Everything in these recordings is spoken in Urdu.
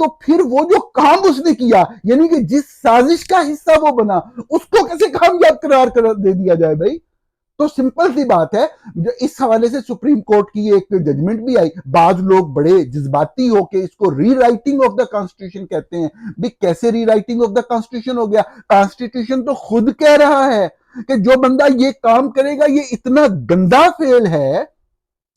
تو پھر وہ جو کام اس نے کیا یعنی کہ جس سازش کا حصہ وہ بنا اس کو کیسے کامیاب قرار دے دیا جائے بھائی؟ تو سمپل سی بات ہے. جو اس حوالے سے سپریم کورٹ کی ایک ججمنٹ بھی آئی. بعض لوگ بڑے جذباتی ہو کے اس کو ری رائٹنگ آف دا کانسٹیٹیوشن کہتے ہیں. بھی کیسے ری رائٹنگ آف دا کانسٹیٹیوشن ہو گیا؟ کانسٹیٹیوشن تو خود کہہ رہا ہے کہ جو بندہ یہ کام کرے گا یہ اتنا گندا فعل ہے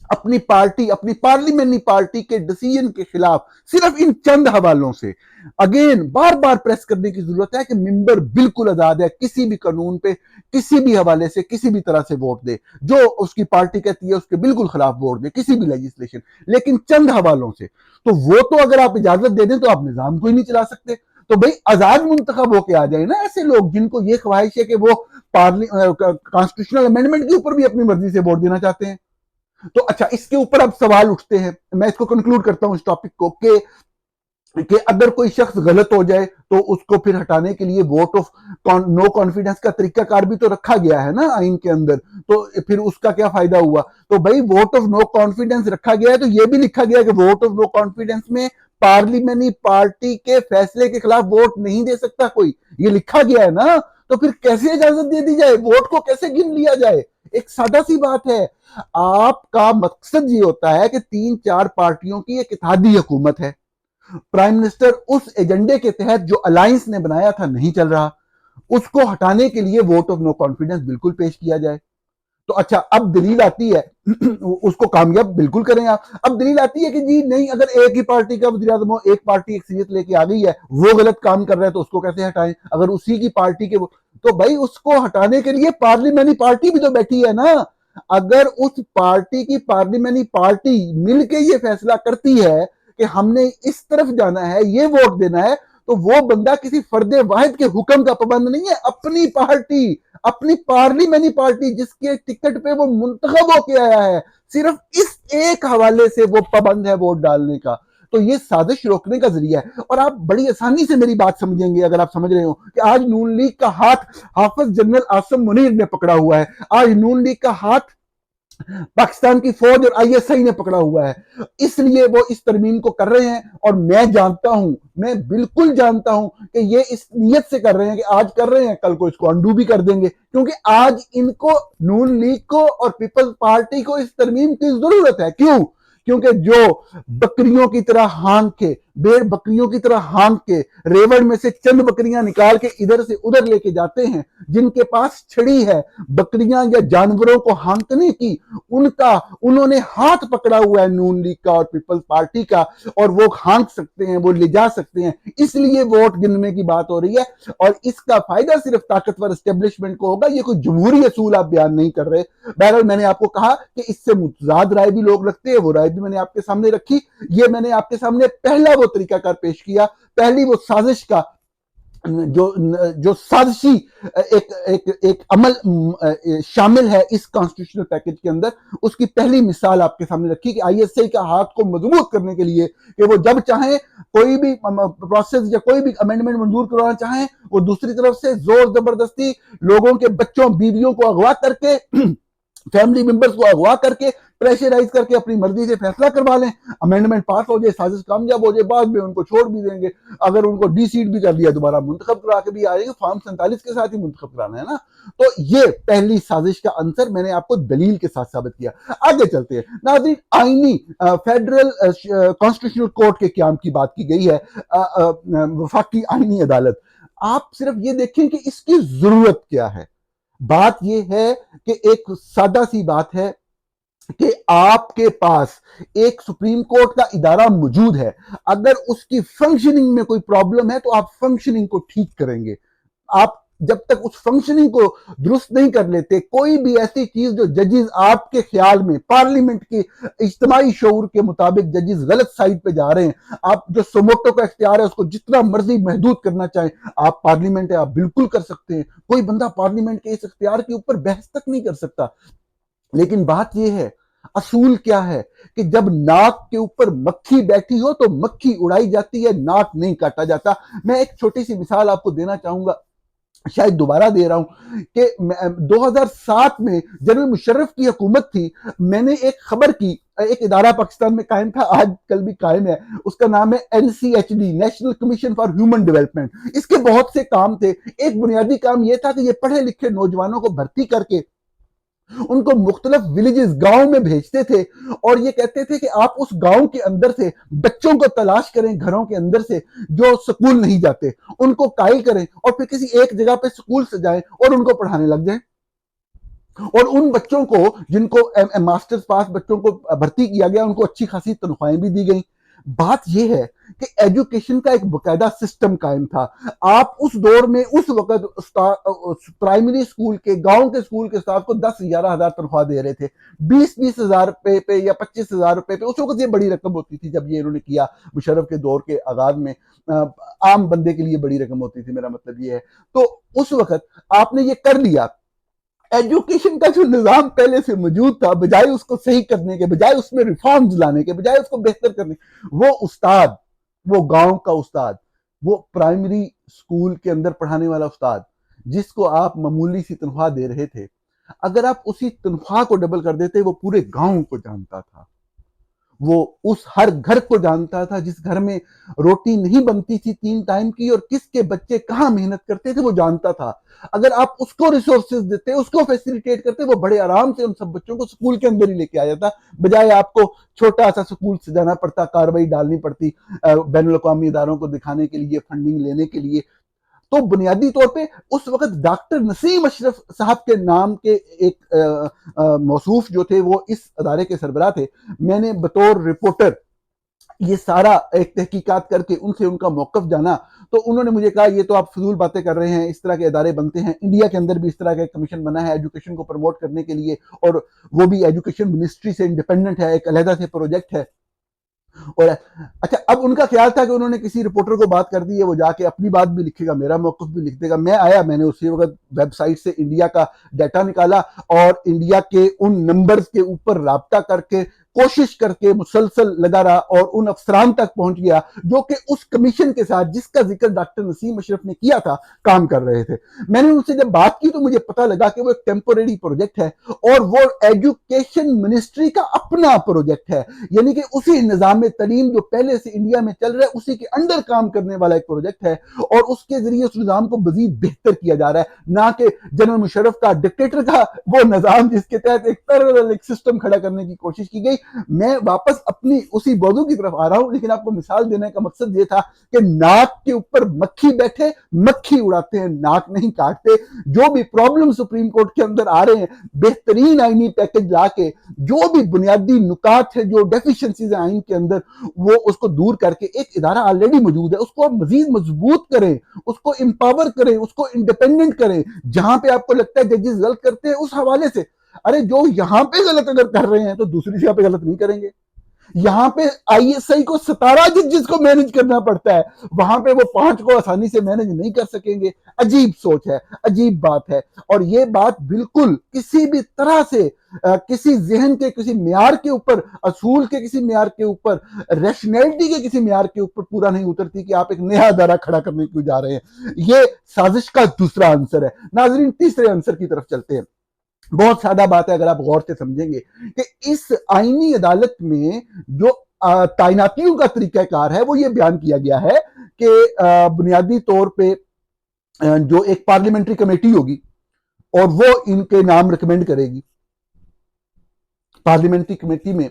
اپنی پارٹی اپنی پارلیمنٹری پارٹی کے ڈیسیژن کے خلاف صرف ان چند حوالوں سے. اگین بار بار پریس کرنے کی ضرورت ہے کہ ممبر بالکل آزاد ہے کسی بھی قانون پہ کسی بھی حوالے سے کسی بھی طرح سے ووٹ دے، جو اس کی پارٹی کہتی ہے اس کے بالکل خلاف ووٹ دے کسی بھی لیجسلیشن، لیکن چند حوالوں سے. تو وہ تو اگر آپ اجازت دے دیں تو آپ نظام کو ہی نہیں چلا سکتے. تو بھئی آزاد منتخب ہو کے آ جائیں نا ایسے لوگ جن کو یہ خواہش ہے کہ وہ کانسٹیٹیوشنل امینڈمنٹ کے اوپر بھی اپنی مرضی سے ووٹ دینا چاہتے ہیں. تو اچھا اس کے اوپر اب سوال اٹھتے ہیں. میں اس کو کنکلوڈ کرتا ہوں اس ٹاپک کو کہ اگر کوئی شخص غلط ہو جائے تو اس کو پھر ہٹانے کے لیے ووٹ آف نو کانفیڈنس کا طریقہ کار بھی تو رکھا گیا ہے نا آئین کے اندر. تو پھر اس کا کیا فائدہ ہوا؟ تو بھائی ووٹ آف نو کانفیڈنس رکھا گیا ہے تو یہ بھی لکھا گیا کہ ووٹ آف نو کانفیڈنس میں پارلیمنٹری پارٹی کے فیصلے کے خلاف ووٹ نہیں دے سکتا کوئی. یہ لکھا گیا ہے نا. تو پھر کیسے اجازت دے دی جائے؟ ووٹ کو کیسے گن لیا جائے؟ ایک سادہ سی بات ہے. آپ کا مقصد یہ ہوتا ہے کہ 3-4 پارٹیوں کی ایک اتحادی حکومت ہے. پرائم منسٹر اس ایجنڈے کے تحت جو الائنس نے بنایا تھا نہیں چل رہا، اس کو ہٹانے کے لیے ووٹ آف نو کانفیڈنس بالکل پیش کیا جائے. تو اچھا اب دلیل آتی ہے اس کو کامیاب بالکل کریں آپ. اب دلیل آتی ہے کہ جی نہیں اگر ایک ہی پارٹی کا وزیر اعظم ہو، ایک پارٹی اکثریت لے کے آ گئی ہے، وہ غلط کام کر رہا ہے تو اس کو کیسے ہٹائیں اگر اسی کی پارٹی کے تو بھائی اس کو ہٹانے کے لیے پارلیمنٹری پارٹی بھی تو بیٹھی ہے نا. اگر اس پارٹی کی پارلیمنٹری پارٹی مل کے یہ فیصلہ کرتی ہے کہ ہم نے اس طرف جانا ہے یہ ووٹ دینا ہے تو وہ بندہ کسی فرد واحد کے حکم کا پابند نہیں ہے. اپنی پارٹی اپنی پارلیمنٹری پارٹی جس کے ٹکٹ پہ وہ منتخب ہو کے آیا ہے صرف اس ایک حوالے سے وہ پابند ہے ووٹ ڈالنے کا. تو یہ سازش روکنے کا ذریعہ ہے. اور آپ بڑی آسانی سے میری بات سمجھیں گے اگر آپ سمجھ رہے ہو کہ آج نون لیگ کا ہاتھ حافظ جنرل عاصم منیر نے پکڑا ہوا ہے. آج نون لیگ کا ہاتھ پاکستان کی فوج اور آئی ایس آئی نے پکڑا ہوا ہے. اس لیے وہ اس ترمیم کو کر رہے ہیں اور میں جانتا ہوں، میں بالکل جانتا ہوں کہ یہ اس نیت سے کر رہے ہیں کہ آج کر رہے ہیں کل کو اس کو انڈو بھی کر دیں گے، کیونکہ آج ان کو نون لیگ کو اور پیپلز پارٹی کو اس ترمیم کی ضرورت ہے. کیوں؟ کیونکہ جو بکریوں کی طرح ہانک کے بھیڑ بکریوں کی طرح ہانک کے ریوڑ میں سے چند بکریاں نکال کے ادھر سے ادھر لے کے جاتے ہیں، جن کے پاس چھڑی ہے بکریاں یا جانوروں کو ہانکنے کی، انہوں نے ہاتھ پکڑا ہوا ہے نون لیگ کا اور پیپلز پارٹی کا، اور وہ ہانک سکتے ہیں، وہ لے جا سکتے ہیں. اس لیے ووٹ گننے کی بات ہو رہی ہے اور اس کا فائدہ صرف طاقتور اسٹیبلشمنٹ کو ہوگا. یہ کوئی جمہوری اصول آپ بیان نہیں کر رہے. بہرحال میں نے آپ کو کہا کہ اس سے متضاد رائے بھی لوگ رکھتے ہیں، وہ رائے بھی میں نے آپ کے سامنے رکھی. یہ میں نے آپ کے سامنے پہلا وہ طریقہ کار پیش کیا، پہلی وہ سازش کا جو سازشی ایک عمل شامل ہے اس کانسٹیٹیوشنل پیکج کے اندر، اس کی پہلی مثال آپ کے سامنے رکھی کہ آئی ایس آئی کا ہاتھ کو مضبوط کرنے کے لیے کہ وہ جب چاہیں کوئی بھی پروسیس یا کوئی بھی امینڈمنٹ منظور کروانا چاہیں وہ دوسری طرف سے زور زبردستی لوگوں کے بچوں بیویوں کو اغوا کر کے فیملی ممبرز کو اغوا کر کے پریشرائز کر کے اپنی مرضی سے فیصلہ کروا لیں، امینڈمنٹ پاس ہو جائے، سازش کامیاب ہو جائے، بعد میں ان کو چھوڑ بھی دیں گے. اگر ان کو ڈی سیٹ بھی کر دیا دوبارہ منتخب کرا کے بھی آئے گا، فارم 47 کے ساتھ ہی منتخب کرانا ہے نا. تو یہ پہلی سازش کا عنصر میں نے آپ کو دلیل کے ساتھ ثابت کیا. آگے چلتے ہیں ناظرین. آئینی فیڈرل کانسٹیٹیوشنل کورٹ کے قیام کی بات کی گئی ہے، وفاقی آئینی عدالت. آپ صرف یہ دیکھیں کہ اس کی ضرورت کیا ہے. بات یہ ہے کہ ایک سادہ سی بات ہے کہ آپ کے پاس ایک سپریم کورٹ کا ادارہ موجود ہے، اگر اس کی فنکشننگ میں کوئی پرابلم ہے تو آپ فنکشننگ کو ٹھیک کریں گے. آپ جب تک اس فنکشننگ کو درست نہیں کر لیتے، کوئی بھی ایسی چیز جو ججز آپ کے خیال میں پارلیمنٹ کے اجتماعی شعور کے مطابق ججز غلط سائڈ پہ جا رہے ہیں، آپ جو سموٹو کا اختیار ہے اس کو جتنا مرضی محدود کرنا چاہیں، آپ پارلیمنٹ ہے آپ بالکل کر سکتے ہیں. کوئی بندہ پارلیمنٹ کے اس اختیار کے اوپر بحث تک نہیں کر سکتا. لیکن بات یہ ہے، اصول کیا ہے کہ جب ناک کے اوپر مکھی بیٹھی ہو تو مکھی اڑائی جاتی ہے، ناک نہیں کاٹا جاتا. میں ایک چھوٹی سی مثال آپ کو دینا چاہوں گا. شاید دوبارہ دے رہا ہوں کہ 2007 میں جنرل مشرف کی حکومت تھی. میں نے ایک خبر کی، ایک ادارہ پاکستان میں قائم تھا، آج کل بھی قائم ہے، اس کا نام ہے NCHD، national commission for human development. اس کے بہت سے کام تھے. ایک بنیادی کام یہ تھا کہ یہ پڑھے لکھے نوجوانوں کو بھرتی کر کے ان کو مختلف ولیجز، گاؤں میں بھیجتے تھے، اور یہ کہتے تھے کہ آپ اس گاؤں کے اندر سے بچوں کو تلاش کریں، گھروں کے اندر سے جو سکول نہیں جاتے، ان کو قائل کریں، اور پھر کسی ایک جگہ پہ سکول سے جائیں اور ان کو پڑھانے لگ جائیں. اور ان بچوں کو جن کو ماسٹرز پاس بچوں کو بھرتی کیا گیا، ان کو اچھی خاصی تنخواہیں بھی دی گئیں. بات یہ ہے کہ ایجوکیشن کا ایک باقاعدہ سسٹم قائم تھا. آپ اس دور میں اس وقت پرائمری سکول کے، گاؤں کے سکول کے اسٹاف کو 10-11 ہزار تنخواہ دے رہے تھے، 20-20 ہزار روپے پہ یا 25 ہزار روپے پہ. اس وقت یہ بڑی رقم ہوتی تھی جب یہ انہوں نے کیا مشرف کے دور کے آغاز میں. عام بندے کے لیے بڑی رقم ہوتی تھی، میرا مطلب یہ ہے. تو اس وقت آپ نے یہ کر لیا. ایجوکیشن کا جو نظام پہلے سے موجود تھا، بجائے اس کو صحیح کرنے کے، بجائے اس میں ریفارمز لانے کے، بجائے اس کو بہتر کرنے، وہ استاد، وہ گاؤں کا استاد، وہ پرائمری سکول کے اندر پڑھانے والا استاد، جس کو آپ معمولی سی تنخواہ دے رہے تھے، اگر آپ اسی تنخواہ کو ڈبل کر دیتے، وہ پورے گاؤں کو جانتا تھا، وہ اس ہر گھر کو جانتا تھا جس گھر میں روٹی نہیں بنتی تھی 3 ٹائم کی، اور کس کے بچے کہاں محنت کرتے تھے، وہ جانتا تھا. اگر آپ اس کو ریسورسز دیتے، اس کو فیسیلیٹیٹ کرتے، وہ بڑے آرام سے ان سب بچوں کو سکول کے اندر ہی لے کے آ جاتا، بجائے آپ کو چھوٹا سا سکول سے جانا پڑتا، کاروائی ڈالنی پڑتی بین الاقوامی اداروں کو دکھانے کے لیے، فنڈنگ لینے کے لیے. تو بنیادی طور پہ اس وقت ڈاکٹر نسیم اشرف صاحب کے نام کے ایک موصوف جو تھے، وہ اس ادارے کے سربراہ تھے. میں نے بطور رپورٹر یہ سارا ایک تحقیقات کر کے ان سے ان کا موقف جانا، تو انہوں نے مجھے کہا یہ تو آپ فضول باتیں کر رہے ہیں، اس طرح کے ادارے بنتے ہیں، انڈیا کے اندر بھی اس طرح کا ایک کمیشن بنا ہے ایجوکیشن کو پروموٹ کرنے کے لیے، اور وہ بھی ایجوکیشن منسٹری سے انڈیپینڈنٹ ہے، ایک علیحدہ سے پروجیکٹ ہے. اور اچھا، اب ان کا خیال تھا کہ انہوں نے کسی رپورٹر کو بات کر دی ہے، وہ جا کے اپنی بات بھی لکھے گا، میرا موقف بھی لکھ دے گا. میں آیا، میں نے اسی وقت ویب سائٹ سے انڈیا کا ڈیٹا نکالا، اور انڈیا کے ان نمبرز کے اوپر رابطہ کر کے، کوشش کر کے مسلسل لگا رہا، اور ان افسران تک پہنچ گیا جو کہ اس کمیشن کے ساتھ جس کا ذکر ڈاکٹر نسیم اشرف نے کیا تھا کام کر رہے تھے. میں نے ان سے جب بات کی تو مجھے پتا لگا کہ وہ ایک ٹیمپوریری پروجیکٹ ہے، اور وہ ایجوکیشن منسٹری کا اپنا پروجیکٹ ہے، یعنی کہ اسی نظام تعلیم جو پہلے سے انڈیا میں چل رہا ہے اسی کے انڈر کام کرنے والا ایک پروجیکٹ ہے، اور اس کے ذریعے اس نظام کو مزید بہتر کیا جا رہا ہے، نہ کہ جنرل مشرف کا ڈکٹیٹر کا وہ نظام جس کے تحت ایک پیرالل ایک سسٹم کھڑا کرنے کی کوشش کی گئی. میں واپس اپنی اسی موضوع کی طرف آ رہا ہوں، لیکن آپ کو مثال دینے کا مقصد یہ تھا کہ ناک کے اوپر مکھی بیٹھے، مکھی اڑاتے ہیں، ناک نہیں کاٹتے. جو بھی پرابلم سپریم کورٹ کے اندر آ رہے ہیں، بہترین آئینی پیکج لا کے جو بھی بنیادی نکات ہے، جو ڈیفیشنسیز ہیں آئین کے اندر، وہ اس کو دور کر کے ایک ادارہ آلریڈی موجود ہے اس کو مزید مضبوط کریں، اس کو امپاور کریں، اس کو انڈیپینڈنٹ کریں. جہاں پہ آپ کو لگتا ہے ججز غلط کرتے ہیں اس حوالے سے، ارے جو یہاں پہ غلط اگر کر رہے ہیں تو دوسری جگہ پہ غلط نہیں کریں گے. یہاں پہ ISI کو 17 ججز کو مینج کرنا پڑتا ہے، وہاں پہ وہ 5 کو آسانی سے مینج نہیں کر سکیں گے. عجیب سوچ ہے، عجیب بات ہے. اور یہ بات بالکل کسی بھی طرح سے کسی ذہن کے کسی معیار کے اوپر، اصول کے کسی معیار کے اوپر، ریشنلٹی کے کسی معیار کے اوپر پورا نہیں اترتی کہ آپ ایک نیا ادارہ کھڑا کرنے کیوں جا رہے ہیں. یہ سازش کا دوسرا عنصر ہے. ناظرین، تیسرے عنصر کی طرف چلتے ہیں. بہت سادہ بات ہے اگر آپ غور سے سمجھیں گے کہ اس آئینی عدالت میں جو تعیناتیوں کا طریقہ کار ہے وہ یہ بیان کیا گیا ہے کہ بنیادی طور پہ جو ایک پارلیمنٹری کمیٹی ہوگی اور وہ ان کے نام ریکمینڈ کرے گی. پارلیمنٹری کمیٹی میں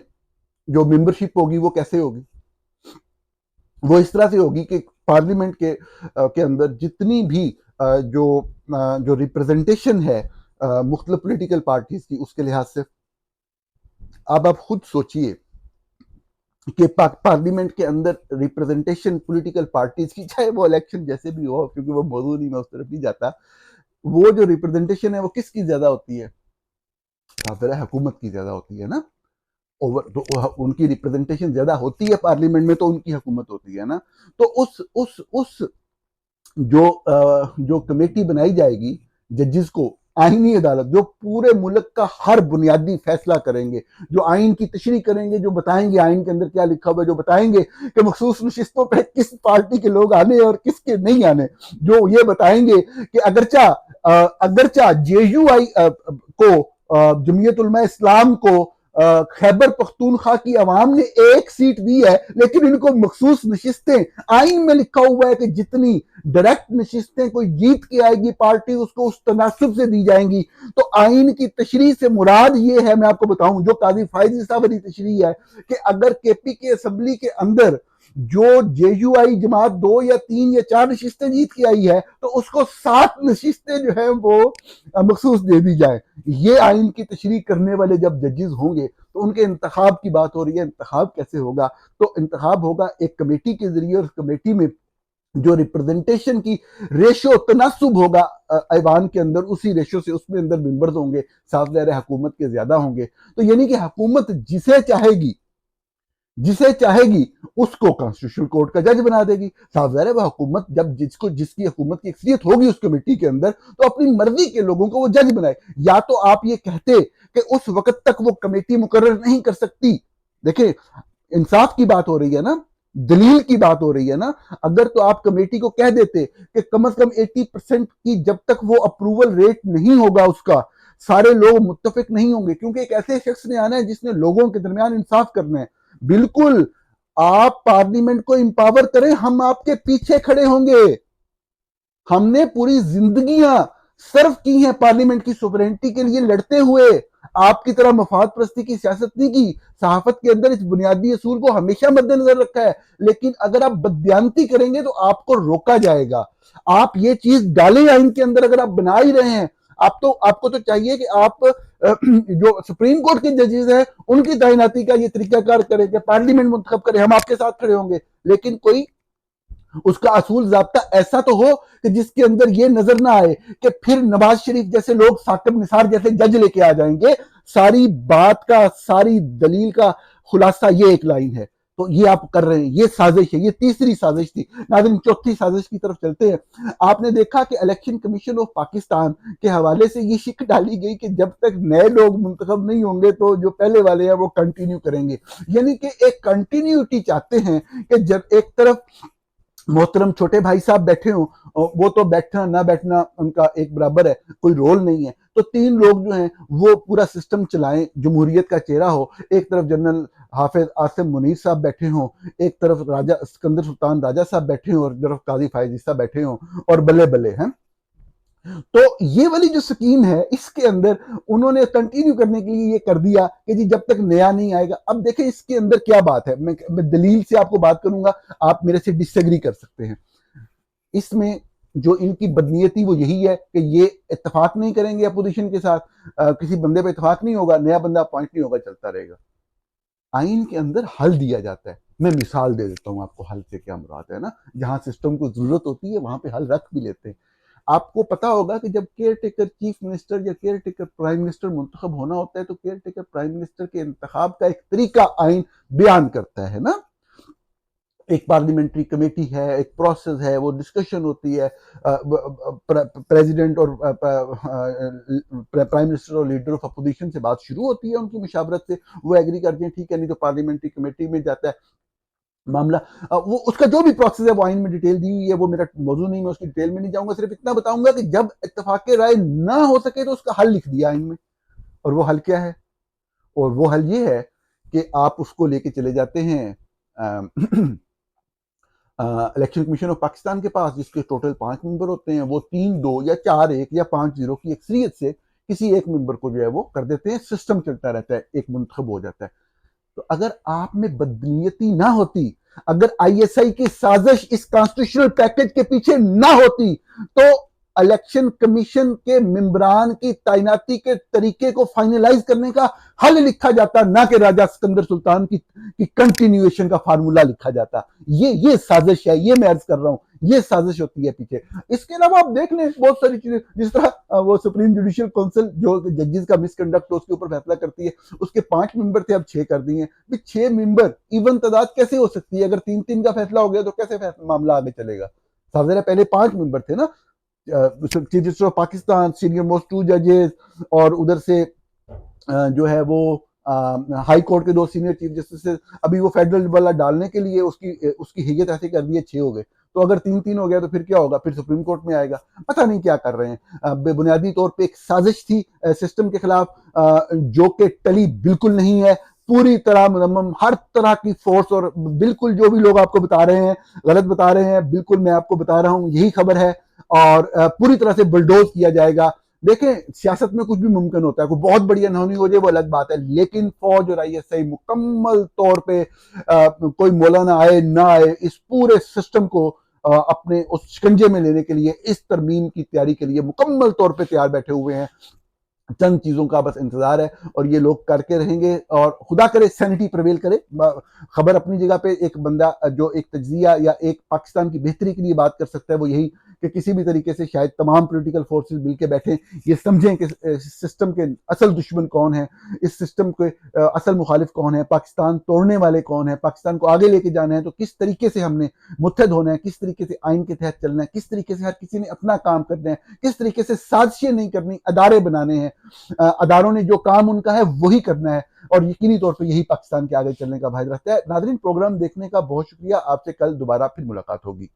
جو ممبرشپ ہوگی وہ کیسے ہوگی؟ وہ اس طرح سے ہوگی کہ پارلیمنٹ کے اندر جتنی بھی جو ریپرزنٹیشن ہے مختلف پولیٹیکل پارٹیز کی، اس کے لحاظ سے اب آپ خود سوچئے کہ پارلیمنٹ کے اندر ریپرزنٹیشن پولیٹیکل پارٹیز کی، چاہے وہ الیکشن جیسے بھی ہو، کیونکہ وہ موضوع نہیں، میں اس طرف نہیں جاتا، وہ جو ریپرزنٹیشن ہے وہ کس کی زیادہ ہوتی ہے؟ حکومت کی زیادہ ہوتی ہے نا. تو ان کی ریپرزنٹیشن زیادہ ہوتی ہے پارلیمنٹ میں، تو ان کی حکومت ہوتی ہے نا. تو اس جو کمیٹی بنائی جائے گی ججز کو آئینی عدالت جو پورے ملک کا ہر بنیادی فیصلہ کریں گے، جو آئین کی تشریح کریں گے، جو بتائیں گے آئین کے اندر کیا لکھا ہوا ہے، جو بتائیں گے کہ مخصوص نشستوں پہ کس پارٹی کے لوگ آنے اور کس کے نہیں آنے، جو یہ بتائیں گے کہ اگرچہ جے یو آئی کو جمعیت علماء اسلام کو خیبر پختونخوا کی عوام نے ایک سیٹ دی ہے، لیکن ان کو مخصوص نشستیں، آئین میں لکھا ہوا ہے کہ جتنی ڈائریکٹ نشستیں کوئی جیت کے آئے گی پارٹی اس کو اس تناسب سے دی جائیں گی۔ تو آئین کی تشریح سے مراد یہ ہے، میں آپ کو بتاؤں، جو قاضی فائز عیسیٰ والی تشریح ہے کہ اگر کے پی کے اسمبلی کے اندر جو جے یو آئی جماعت 2 یا 3 یا 4 نشستیں جیت کے آئی ہے تو اس کو 7 نشستیں جو ہیں وہ مخصوص دے دی جائیں۔ یہ آئین کی تشریح کرنے والے جب ججز ہوں گے تو ان کے انتخاب کی بات ہو رہی ہے، انتخاب کیسے ہوگا؟ تو انتخاب ہوگا ایک کمیٹی کے ذریعے، اور اس کمیٹی میں جو ریپرزنٹیشن کی ریشو تناسب ہوگا ایوان کے اندر، اسی ریشو سے اس میں اندر ممبرز ہوں گے، صاف ظاہر ہے حکومت کے زیادہ ہوں گے۔ تو یعنی کہ حکومت جسے چاہے گی اس کو کانسٹیٹیوشنل کورٹ کا جج بنا دے گی۔ صاف ظاہر ہے وہ حکومت جب جس کی حکومت کی اکثریت ہوگی اس کمیٹی کے اندر، تو اپنی مرضی کے لوگوں کو وہ جج بنائے۔ یا تو آپ یہ کہتے کہ اس وقت تک وہ کمیٹی مقرر نہیں کر سکتی، دیکھیں انصاف کی بات ہو رہی ہے نا، دلیل کی بات ہو رہی ہے نا، اگر تو آپ کمیٹی کو کہہ دیتے کہ کم از کم 80% کی جب تک وہ اپروول ریٹ نہیں ہوگا، اس کا سارے لوگ متفق نہیں ہوں گے، کیونکہ ایک ایسے شخص نے آنا ہے جس نے لوگوں کے درمیان انصاف کرنا ہے۔ بالکل آپ پارلیمنٹ کو امپاور کریں، ہم آپ کے پیچھے کھڑے ہوں گے۔ ہم نے پوری زندگیاں صرف کی ہیں پارلیمنٹ کی سوورینٹی کے لیے لڑتے ہوئے، آپ کی طرح مفاد پرستی کی سیاست نہیں کی۔ صحافت کے اندر اس بنیادی اصول کو ہمیشہ مد نظر رکھا ہے، لیکن اگر آپ بددیانتی کریں گے تو آپ کو روکا جائے گا۔ آپ یہ چیز ڈالیں آئین کے اندر، اگر آپ بنا ہی رہے ہیں، آپ کو تو چاہیے کہ آپ جو سپریم کورٹ کے ججز ہیں ان کی تعیناتی کا یہ طریقہ کار کریں کہ پارلیمنٹ منتخب کریں، ہم آپ کے ساتھ کھڑے ہوں گے، لیکن کوئی اس کا اصول ضابطہ ایسا تو ہو کہ جس کے اندر یہ نظر نہ آئے کہ پھر نواز شریف جیسے لوگ، ثاقب نثار جیسے جج لے کے آ جائیں گے، ساری بات کا، ساری دلیل کا خلاصہ یہ ایک لائن ہے۔ تو یہ آپ کر رہے ہیں، یہ سازش ہے، یہ تیسری سازش تھی۔ ناظرین چوتھی سازش کی طرف چلتے ہیں۔ آپ نے دیکھا کہ الیکشن کمیشن آف پاکستان کے حوالے سے یہ شک ڈالی گئی کہ جب تک نئے لوگ منتخب نہیں ہوں گے تو جو پہلے والے ہیں وہ کنٹینیو کریں گے، یعنی کہ ایک کنٹینیوٹی چاہتے ہیں کہ جب ایک طرف محترم چھوٹے بھائی صاحب بیٹھے ہوں، وہ تو بیٹھنا نہ بیٹھنا ان کا ایک برابر ہے، کوئی رول نہیں ہے، تو 3 لوگ جو ہیں وہ پورا سسٹم چلائیں، جمہوریت کا چہرہ ہو۔ ایک طرف جنرل حافظ عاصم منیر صاحب بیٹھے ہوں، ایک طرف راجہ سکندر سلطان راجہ صاحب بیٹھے ہوں، اور ایک طرف قاضی فائز عیسیٰ بیٹھے ہوں، اور بلے بلے ہیں۔ تو یہ والی جو سکیم ہے اس کے اندر انہوں نے کنٹینیو کرنے کے لیے یہ کر دیا کہ جی جب تک نیا نہیں آئے گا۔ اب دیکھیں اس کے اندر کیا بات ہے، میں دلیل سے آپ کو بات کروں گا، آپ میرے سے ڈس ایگری کر سکتے ہیں۔ اس میں جو ان کی بدنیتی وہ یہی ہے کہ یہ اتفاق نہیں کریں گے اپوزیشن کے ساتھ، کسی بندے پہ اتفاق نہیں ہوگا، نیا بندہ اپوائنٹ نہیں ہوگا، چلتا رہے گا۔ آئین کے اندر حل دیا جاتا ہے، میں مثال دے دیتا ہوں آپ کو حل سے کیا مراد ہے نا، جہاں سسٹم کو ضرورت ہوتی ہے وہاں پہ حل رکھ بھی لیتے ہیں۔ آپ کو پتا ہوگا کہ جب کیئر ٹیکر چیف منسٹر یا کیئر ٹیکر پرائم منسٹر منتخب ہونا ہوتا ہے تو کیئر ٹیکر پرائم منسٹر کے انتخاب کا ایک طریقہ آئین بیان کرتا ہے نا، ایک پارلیمنٹری کمیٹی ہے، ایک پروسیس ہے، وہ ڈسکشن ہوتی ہے، پریزیڈنٹ اور پرائم منسٹر اور لیڈر آف اپوزیشن سے بات شروع ہوتی ہے ان کی مشاورت سے، وہ ایگری کرتے ہیں ٹھیک ہے، نہیں تو پارلیمنٹری کمیٹی میں جاتا ہے معاملہ۔ وہ اس کا جو بھی پروسیس ہے وہ آئین میں ڈیٹیل دی ہوئی ہے، وہ میرا موضوع نہیں، میں اس کی ڈیٹیل میں نہیں جاؤں گا، صرف اتنا بتاؤں گا کہ جب اتفاق رائے نہ ہو سکے تو اس کا حل لکھ دیا آئین میں۔ اور وہ حل کیا ہے؟ اور وہ حل یہ ہے کہ آپ اس کو لے کے چلے جاتے ہیں الیکشن کمیشن آف پاکستان کے پاس، جس کے ٹوٹل 5 ممبر ہوتے ہیں، وہ 3-2 یا 4-1 یا 5-0 کی اکثریت سے کسی ایک ممبر کو جو ہے وہ کر دیتے ہیں، سسٹم چلتا رہتا ہے، ایک منتخب ہو جاتا ہے۔ تو اگر آپ میں بدنیتی نہ ہوتی، اگر آئی ایس آئی کی سازش اس کانسٹیٹیوشنل پیکج کے پیچھے نہ ہوتی، تو الیکشن کمیشن کے ممبران کی تعیناتی کے طریقے کو فائنلائز کرنے کا حل لکھا جاتا، نہ کہ راجہ سکندر سلطان کی کنٹینیویشن کا فارمولا لکھا جاتا۔ یہ سازش ہے، یہ میں عرض کر رہا ہوں، یہ سازش ہوتی ہے پیچھے۔ اس کے علاوہ آپ دیکھ لیں بہت ساری چیزیں، جس طرح وہ سپریم جوڈیشل کونسل جو ججز کا مس کنڈکٹ اس کے اوپر فیصلہ کرتی ہے، اس کے 5 ممبر تھے، اب 6 کر دیے ہیں۔ 6 ممبر ایون تعداد کیسے ہو سکتی ہے؟ اگر 3-3 کا فیصلہ ہو گیا تو کیسے معاملہ آگے چلے گا؟ صاحب ذرا پہلے 5 ممبر تھے نا، chief justice of Pakistan, senior most 2 ججز، اور ادھر سے جو ہے وہ ہائی کورٹ کے 2 سینئر چیف جسٹس، ابھی وہ فیڈرل والا ڈالنے کے لیے اس کی حیت ایسے کر دی ہے 6 ہو گئے، تو اگر 3 ہو گیا تو پھر کیا ہوگا، پھر سپریم کورٹ میں آئے گا، پتہ نہیں کیا کر رہے ہیں۔ بنیادی طور پہ ایک سازش تھی سسٹم کے خلاف، جو کہ ٹلی بالکل نہیں ہے، پوری طرح مذمم، ہر طرح کی فورس، اور بالکل جو بھی لوگ آپ کو بتا رہے ہیں غلط بتا رہے ہیں، بالکل میں آپ کو بتا رہا ہوں یہی خبر ہے، اور پوری طرح سے بلڈوز کیا جائے گا۔ دیکھیں سیاست میں کچھ بھی ممکن ہوتا ہے، کوئی بہت بڑی انہونی ہو جائے وہ الگ بات ہے، لیکن فوج اور آئی ایس آئی مکمل طور پہ کوئی مولانا آئے نہ آئے اس پورے سسٹم کو اپنے اس شکنجے میں لینے کے لیے، اس ترمیم کی تیاری کے لیے مکمل طور پہ تیار بیٹھے ہوئے ہیں۔ چند چیزوں کا بس انتظار ہے اور یہ لوگ کر کے رہیں گے، اور خدا کرے سینٹی پریویل کرے۔ خبر اپنی جگہ پہ، ایک بندہ جو ایک تجزیہ یا ایک پاکستان کی بہتری کے لیے بات کر سکتا ہے وہ یہی کہ کسی بھی طریقے سے شاید تمام پولیٹیکل فورسز مل کے بیٹھیں، یہ سمجھیں کہ سسٹم کے اصل دشمن کون ہیں، اس سسٹم کے اصل مخالف کون ہیں، پاکستان توڑنے والے کون ہیں، پاکستان کو آگے لے کے جانا ہے تو کس طریقے سے ہم نے متحد ہونا ہے، کس طریقے سے آئین کے تحت چلنا ہے، کس طریقے سے ہر کسی نے اپنا کام کرنا ہے، کس طریقے سے سازشیں نہیں کرنی، ادارے بنانے ہیں، اداروں نے جو کام ان کا ہے وہی کرنا ہے، اور یقینی طور پہ یہی پاکستان کے آگے چلنے کا بھائی رہتا ہے۔ ناظرین، پروگرام دیکھنے کا بہت شکریہ، آپ سے کل دوبارہ پھر ملاقات ہوگی۔